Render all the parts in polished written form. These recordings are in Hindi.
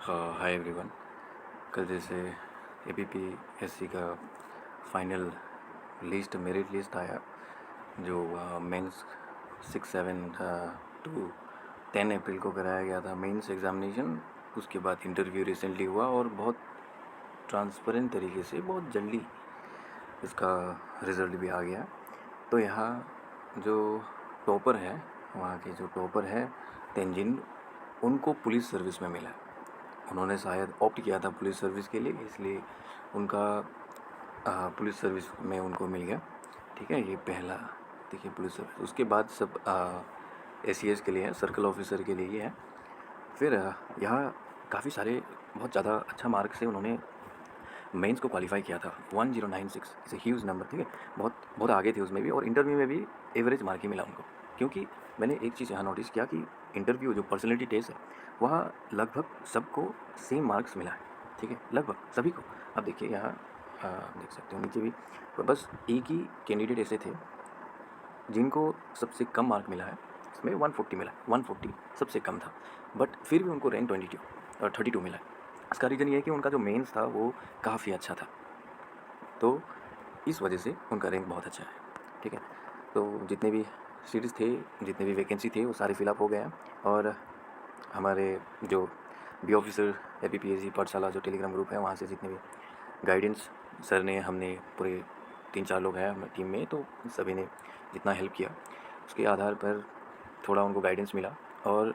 Hi everyone. कल जैसे एपीपीएससी का फाइनल मेरिट लिस्ट आया, जो मेंस 6, 7 टू 10 अप्रैल को कराया गया था मेंस एग्ज़ामिनेशन। उसके बाद इंटरव्यू रिसेंटली हुआ और बहुत ट्रांसपेरेंट तरीके से बहुत जल्दी इसका रिज़ल्ट भी आ गया। तो यहाँ जो टॉपर है, वहाँ के जो टॉपर है तेंजिन, उनको पुलिस सर्विस में मिला। उन्होंने शायद ऑप्ट किया था पुलिस सर्विस के लिए, इसलिए उनका पुलिस सर्विस में उनको मिल गया। ठीक है, ये पहला। देखिए, पुलिस सर्विस, उसके बाद सब एसीएस के लिए है, सर्कल ऑफिसर के लिए ये है। फिर यहाँ काफ़ी सारे बहुत ज़्यादा अच्छा मार्क से उन्होंने मेंस को क्वालिफाई किया था। 1096 इज़ ए ह्यूज नंबर। ठीक है, बहुत बहुत आगे थे उसमें भी, और इंटरव्यू में भी एवरेज मार्क ही मिला उनको। क्योंकि मैंने एक चीज़ यहाँ नोटिस किया कि इंटरव्यू जो पर्सनैलिटी टेस्ट है, वहाँ लगभग सबको सेम मार्क्स मिला है। ठीक है, लगभग सभी को। अब देखिए यहाँ देख सकते हो नीचे भी, बस एक ही कैंडिडेट ऐसे थे जिनको सबसे कम मार्क मिला है। इसमें 140 मिला है, 140 सबसे कम था, बट फिर भी उनको रैंक 32 मिला है। इसका रीज़न ये है कि उनका जो मेंस था वो काफ़ी अच्छा था, तो इस वजह से उनका रैंक बहुत अच्छा है। ठीक है, तो जितने भी सीट्स थे, जितने भी वैकेंसी थे, वो सारे फिलअप हो गए हैं। और हमारे जो बी ऑफिसर एपीपीएससी पाठशाला जो टेलीग्राम ग्रुप है, वहाँ से जितने भी गाइडेंस सर ने, हमने पूरे 3-4 लोग हैं हमारी टीम में, तो सभी ने जितना हेल्प किया उसके आधार पर थोड़ा उनको गाइडेंस मिला। और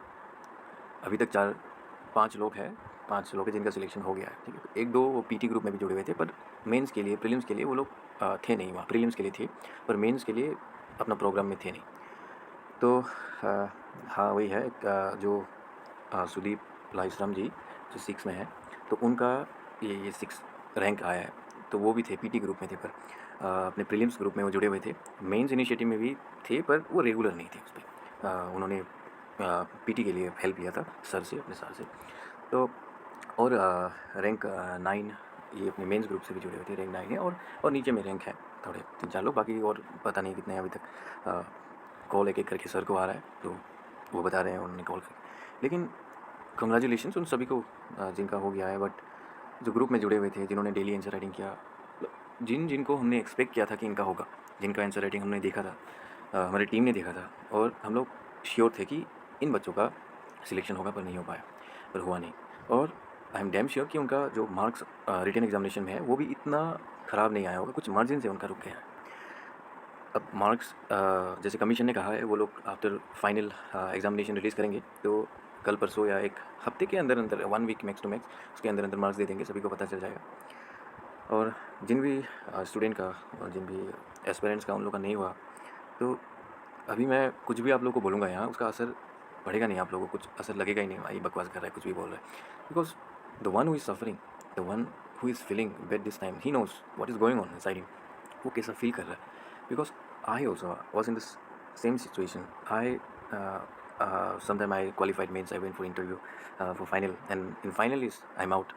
अभी तक 4-5 लोग हैं, 5 लोग हैं जिनका सिलेक्शन हो गया है। ठीक है, तो 1-2 वो पीटी ग्रुप में भी जुड़े हुए थे, पर मेंस के लिए, प्रीलिम्स के लिए वो लोग थे नहीं वहाँ। प्रीलिम्स के लिए थे, पर मेंस के लिए अपना प्रोग्राम में थे नहीं। तो हाँ, वही है जो सुदीप लाइसराम जी जो 6 में है, तो उनका ये 6 रैंक आया है। तो वो भी थे, पीटी ग्रुप में थे, पर अपने प्रीलिम्स ग्रुप में वो जुड़े हुए थे। मेंस इनिशिएटिव में भी थे, पर वो रेगुलर नहीं थे उस पर। उन्होंने पीटी के लिए हेल्प लिया था सर से, अपने सर से। तो और रैंक 9 ये अपने मेंस ग्रुप से भी जुड़े हुए थे, रैंक 9 है। और नीचे में रैंक है थोड़े 3-4 लोग, बाकी और पता नहीं कितने हैं अभी तक। कॉल एक एक करके सर को आ रहा है, तो वो बता रहे हैं उन्होंने कॉल करके। लेकिन कंग्रेचुलेशंस उन सभी को जिनका हो गया है। बट जो ग्रुप में जुड़े हुए थे, जिन्होंने डेली आंसर राइटिंग किया, जिनको हमने एक्सपेक्ट किया था कि इनका होगा, जिनका आंसर राइटिंग हमने देखा था, हमारी टीम ने देखा था, और हम लोग श्योर थे कि इन बच्चों का सिलेक्शन होगा, पर नहीं हो पाया, पर हुआ नहीं। और आई एम डैम श्योर कि उनका जो मार्क्स रिटन एग्जामिनेशन में है वो भी इतना ख़राब नहीं आया होगा, कुछ मार्जिन से उनका रुक गया है। अब मार्क्स जैसे कमीशन ने कहा है, वो लोग आफ्टर फाइनल एग्जामिनेशन रिलीज़ करेंगे, तो कल परसों या एक हफ्ते के अंदर अंदर, 1 वीक मैक्स टू मैक्स, उसके अंदर अंदर मार्क्स दे देंगे, सभी को पता चल जाएगा। और जिन भी स्टूडेंट का और जिन भी एस्पिरेंट्स का उन लोग का नहीं हुआ, तो अभी मैं कुछ भी आप लोगों को बोलूँगा यहाँ, उसका असर पड़ेगा नहीं, आप लोगों को कुछ असर लगेगा ही नहीं। भाई बकवास कर रहा है, कुछ भी बोल रहा है। Because the one who is suffering, the one who is feeling bad this time, he knows what is going on inside him. वो कैसा फील कर रहा है। Because I also was in this same situation. I sometime I qualified, means I went for interview for final, and in final is I'm out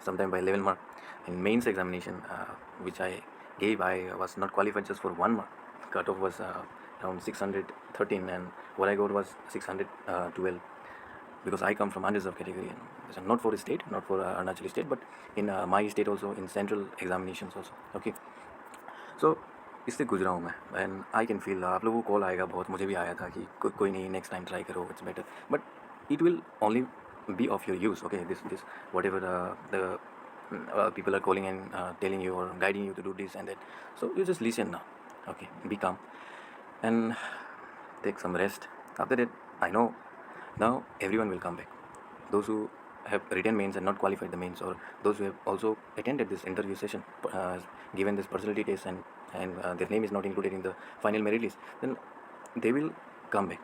sometime by 11 mark. In mains examination which I gave, I was not qualified just for 1 mark. Cutoff was around 613, and what I got was 612, because I come from unreserved category, and so not for state, not for Arunachal state, but in my state also, in central examinations also. Okay, so इससे गुजरा हूँ मैं, एंड आई कैन फील। आप लोगों को कॉल आएगा बहुत, मुझे भी आया था कि कोई नहीं, नेक्स्ट टाइम ट्राई करो, it's better, but it will only be of your use. Okay, this whatever the people are calling and telling you or guiding you to do this and that, so you just listen now. Okay, be calm and take some rest. After that, I know now everyone will come back. Those who have written mains and not qualified the mains, or those who have also attended this interview session, given this personality test, and their name is not included in the final merit list, then they will come back.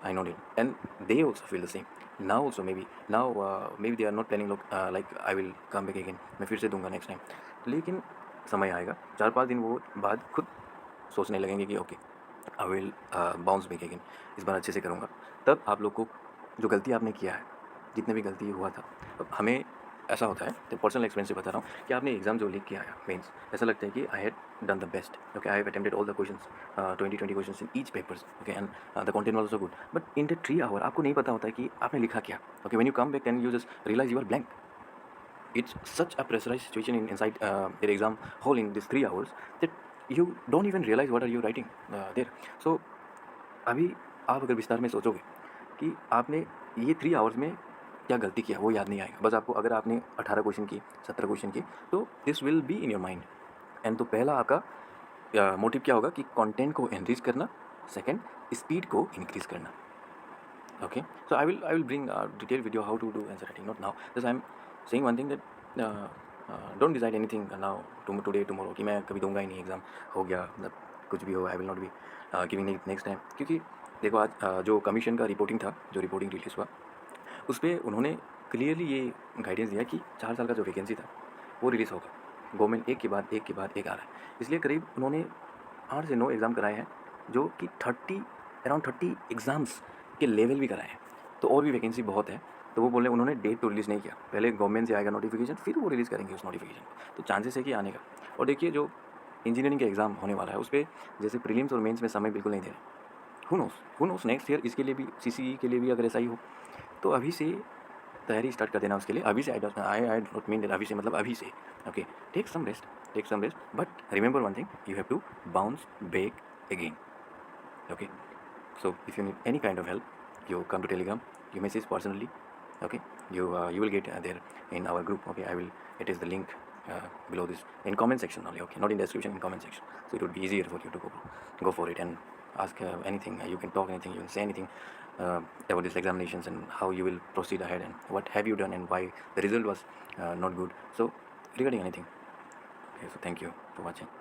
I know it, and they also feel the same. Now also maybe they are not planning like I will come back again, मैं फिर से दूंगा next time, लेकिन समय आएगा 4-5 दिन वो बाद खुद सोचने लगेंगे कि okay, I will bounce back again, इस बार अच्छे से करूँगा। तब आप लोग को जो गलती आपने किया है, जितने भी गलती हुआ था, अब हमें ऐसा होता है, तो पर्सनल एक्सपीरियंस से बता रहा हूँ कि आपने एग्जाम जो लिख के आया मेंस, ऐसा लगता है कि I had done the best. Okay, I have attempted all the questions, 20 questions in each papers. Okay, and the content was also good, but in the 3 hour आपको नहीं पता होता है कि आपने लिखा क्या। Okay, when you come back and you just realise you are blank. it's such a pressurized situation inside their exam hall in these 3 hours that you don't even realize what are you writing there. So अभी आप अगर विस्तार में सोचोगे कि आपने ये 3 आवर्स में क्या गलती किया वो याद नहीं आएगा. बस आपको अगर आपने 18 क्वेश्चन की 17 क्वेश्चन की तो this will be in your mind. And तो पहला आपका मोटिव क्या होगा कि कंटेंट को एनरिच करना, सेकंड स्पीड को इंक्रीज करना. Okay, so I will bring a detailed video how to do answer writing, not now. Just I'm saying one thing that don't decide anything now today tomorrow कि मैं कभी दूंगा ही नहीं एग्ज़ाम, हो गया मतलब कुछ भी हो, I will not be giving next time. क्योंकि देखो आज जो कमीशन का रिपोर्टिंग था, जो रिपोर्टिंग रिलीज़ हुआ उस पर उन्होंने क्लियरली ये गाइडेंस दिया कि 4 साल का जो वैकेंसी था वो रिलीज़ होगा. गवर्नमेंट एक के बाद एक के बाद एक आ रहा है, इसलिए करीब उन्होंने 8 से 9 एग्ज़ाम कराए हैं जो कि अराउंड 30 एग्ज़ाम्स के लेवल भी कराए हैं. तो और भी वैकेंसी बहुत है. तो वो बोले उन्होंने डेट तो रिलीज़ नहीं किया, पहले गवर्नमेंट से आएगा नोटिफिकेशन फिर वो रिलीज़ करेंगे उस नोटिफिकेशन. तो चांसेस है कि आने का. और देखिए जो इंजीनियरिंग का एग्ज़ाम होने वाला है उस पर जैसे प्रीलिम्स और मेंस में समय बिल्कुल नहीं दे रहे. हु नोस नेक्स्ट ईयर इसके लिए भी सीसीई के लिए भी अगर ऐसा ही हो तो अभी से तैयारी स्टार्ट कर देना उसके लिए. अभी से आई डोंट मीन दैट अभी से मतलब अभी से. Okay, take some rest but remember one thing, you have to bounce back again. Okay, so if you need any kind of help, you come to Telegram, you message personally. Okay, you will get there in our group. Okay, it is the link below this in comment section only. Okay, not in description, in comment section, so it would be easier for you to go for it and ask anything. You can talk anything, you can say anything about these examinations and how you will proceed ahead and what have you done and why the result was not good. So regarding anything. Okay, so thank you for watching.